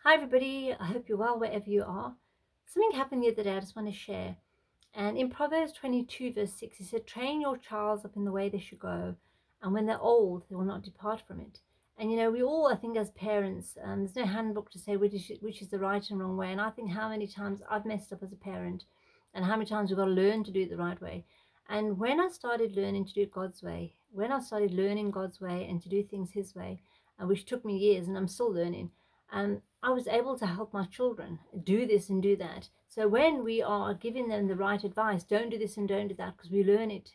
Hi everybody, I hope you're well wherever you are. Something happened the other day I just want to share. And in Proverbs 22 verse 6 it said, train your child up in the way they should go, and when they're old they will not depart from it. And we all, I think as parents, there's no handbook to say which is the right and wrong way. And I think how many times I've messed up as a parent and how many times we've got to learn to do it the right way. And when I started learning to do it God's way, when I started learning God's way and to do things his way, which took me years and I'm still learning, I was able to help my children do this and do that. So when we are giving them the right advice, don't do this and don't do that, because we learn it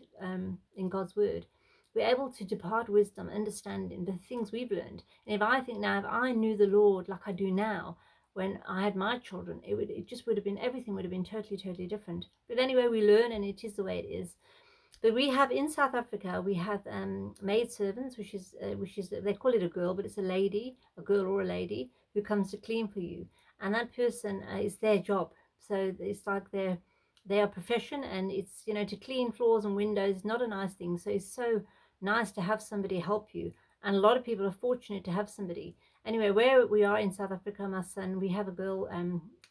in God's word, we're able to depart wisdom, understanding the things we've learned. And if I think now, if I knew the Lord like I do now, when I had my children, it just would have been, everything would have been totally different. But anyway, we learn, and it is the way it is. But we have in South Africa, we have maid servants, which is they call it a girl, but it's a lady, a girl or a lady who comes to clean for you, and that person is their job. So it's like their profession, and it's to clean floors and windows is not a nice thing. So it's so nice to have somebody help you, and a lot of people are fortunate to have somebody. Anyway, where we are in South Africa, my son, we have a girl,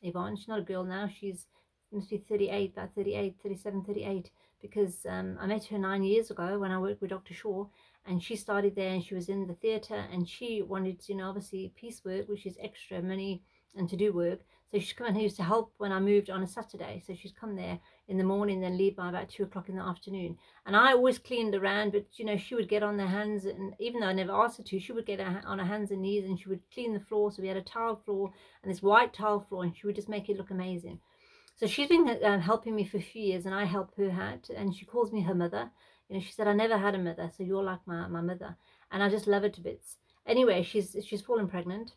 Yvonne. She's not a girl now. She's must be 38, about 38, 37, 38, because I met her 9 years ago when I worked with Dr. Shaw, and she started there and she was in the theatre, and she wanted, obviously piecework, which is extra money and to do work. So she's come and used to help when I moved on a Saturday. So she's come there in the morning, then leave by about 2 o'clock in the afternoon. And I always cleaned around, but she would get on her hands, and even though I never asked her to, she would get on her hands and knees and she would clean the floor. So we had a tile floor and this white tile floor, and she would just make it look amazing. So she's been helping me for a few years, and I help her out, and she calls me her mother. She said, I never had a mother, so you're like my mother. And I just love her to bits. Anyway, she's fallen pregnant,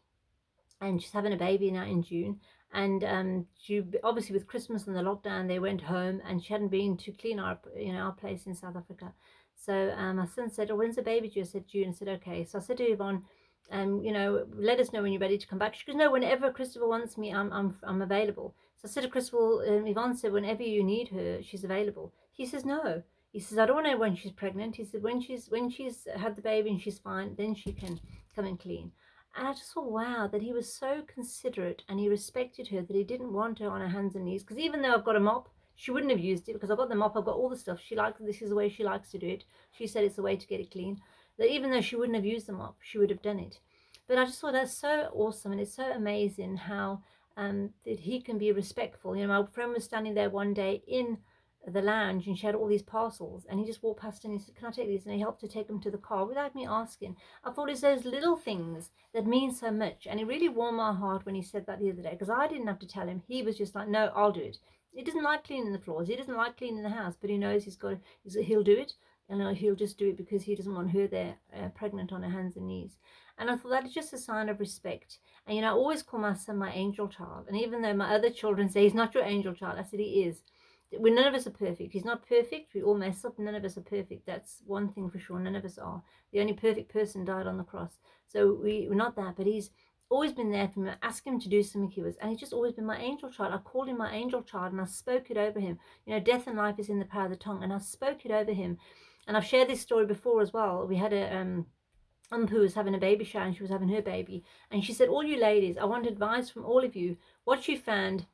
and she's having a baby now in June. And she, obviously with Christmas and the lockdown, they went home, and she hadn't been to clean our place in South Africa. So my son said, oh, when's the baby due? I said, June. I said, okay. So I said to Yvonne, let us know when you're ready to come back. She goes, no, whenever Christopher wants me, I'm available. So I said to Christopher, Yvonne said, whenever you need her, she's available. He says, no. He says, I don't want to know when she's pregnant. He said, when she's had the baby and she's fine, then she can come and clean. And I just thought, wow, that he was so considerate and he respected her, that he didn't want her on her hands and knees. Because even though I've got a mop, she wouldn't have used it, because I've got the mop, I've got all the stuff. She likes, this is the way she likes to do it. She said it's the way to get it clean. That even though she wouldn't have used the mop, she would have done it. But I just thought that's so awesome, and it's so amazing how that he can be respectful. My friend was standing there one day in the lounge, and she had all these parcels, and he just walked past and he said, can I take these? And he helped her take them to the car without me asking. I thought it's those little things that mean so much, and it really warmed my heart when he said that the other day, because I didn't have to tell him. He was just like, no, I'll do it. He doesn't like cleaning the floors, he doesn't like cleaning the house, but he knows he'll do it, and he'll just do it because he doesn't want her there pregnant on her hands and knees. And I thought that is just a sign of respect. And I always call my son my angel child, and even though my other children say he's not your angel child, I said he is. None of us are perfect. He's not perfect. We all mess up. None of us are perfect. That's one thing for sure. None of us are. The only perfect person died on the cross. So we're not that. But he's always been there for me. I asked him to do something, he was. And he's just always been my angel child. I called him my angel child, and I spoke it over him. Death and life is in the power of the tongue. And I spoke it over him. And I've shared this story before as well. We had a who was having a baby shower, and she was having her baby. And she said, all you ladies, I want advice from all of you. What you found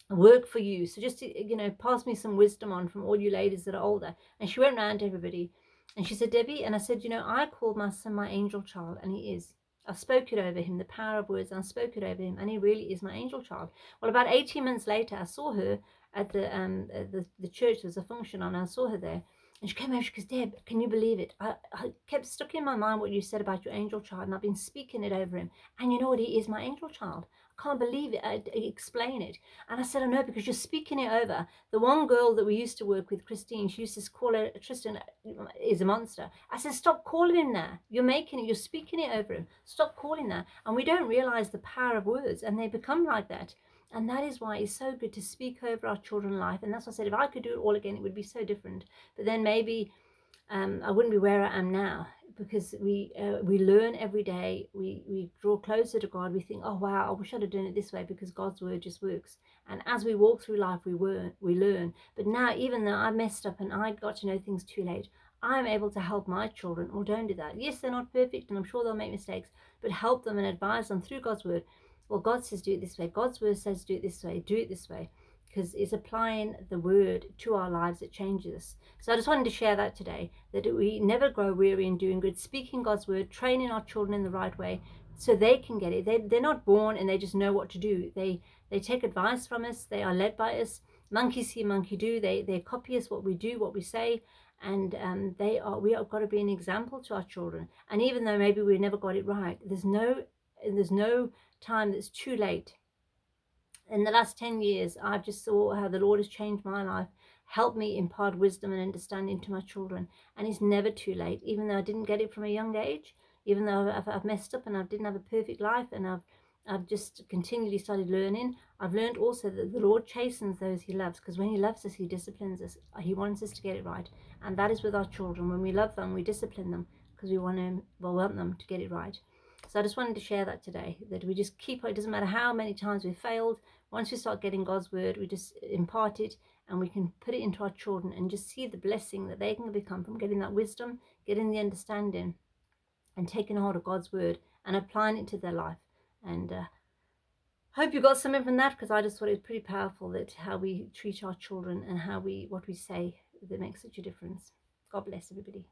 work for you, so just pass me some wisdom on from all you ladies that are older. And she went around to everybody, and she said, Debbie, and I said, I called my son my angel child, and he is. I spoke it over him, the power of words, and I spoke it over him, and he really is my angel child. Well, about 18 months later, I saw her at the church. There was a function on, and I saw her there, and she came over. She goes, Deb, can you believe it? I kept stuck in my mind what you said about your angel child, and I've been speaking it over him, and you know what, he is my angel child. I can't believe it. I explain it. And I said, I know, because you're speaking it over. The one girl that we used to work with, Christine, she used to call her, Tristan is a monster. I said, stop calling him that. You're making it, you're speaking it over him. Stop calling that. And we don't realize the power of words, and they become like that. And that is why it's so good to speak over our children's life. And that's why I said, if I could do it all again, it would be so different. But then maybe I wouldn't be where I am now, because we learn every day. We draw closer to God. We think, oh wow, I wish I'd have done it this way, because God's word just works. And as we walk through life, we learn. But now, even though I messed up and I got to know things too late, I'm able to help my children. Or don't do that. Yes, they're not perfect, and I'm sure they'll make mistakes, but help them and advise them through God's word. well, God says do it this way. God's word says do it this way. Do it this way. Because it's applying the word to our lives that changes us. So I just wanted to share that today, that we never grow weary in doing good, speaking God's word, training our children in the right way so they can get it. They're not born and they just know what to do. They take advice from us. They are led by us. Monkey see, monkey do. They copy us, what we do, what we say. And we have got to be an example to our children. And even though maybe we never got it right, there's no time that's too late. In the last 10 years, I've just saw how the Lord has changed my life, helped me impart wisdom and understanding to my children. And it's never too late, even though I didn't get it from a young age, even though I've messed up and I didn't have a perfect life, and I've just continually started learning. I've learned also that the Lord chastens those he loves, because when he loves us, he disciplines us. He wants us to get it right. And that is with our children. When we love them, we discipline them because we want them to get it right. So I just wanted to share that today, that we just keep, it doesn't matter how many times we've failed, once we start getting God's word, we just impart it and we can put it into our children and just see the blessing that they can become from getting that wisdom, getting the understanding, and taking hold of God's word and applying it to their life. And hope you got something from that, because I just thought it was pretty powerful, that how we treat our children and what we say that makes such a difference. God bless everybody.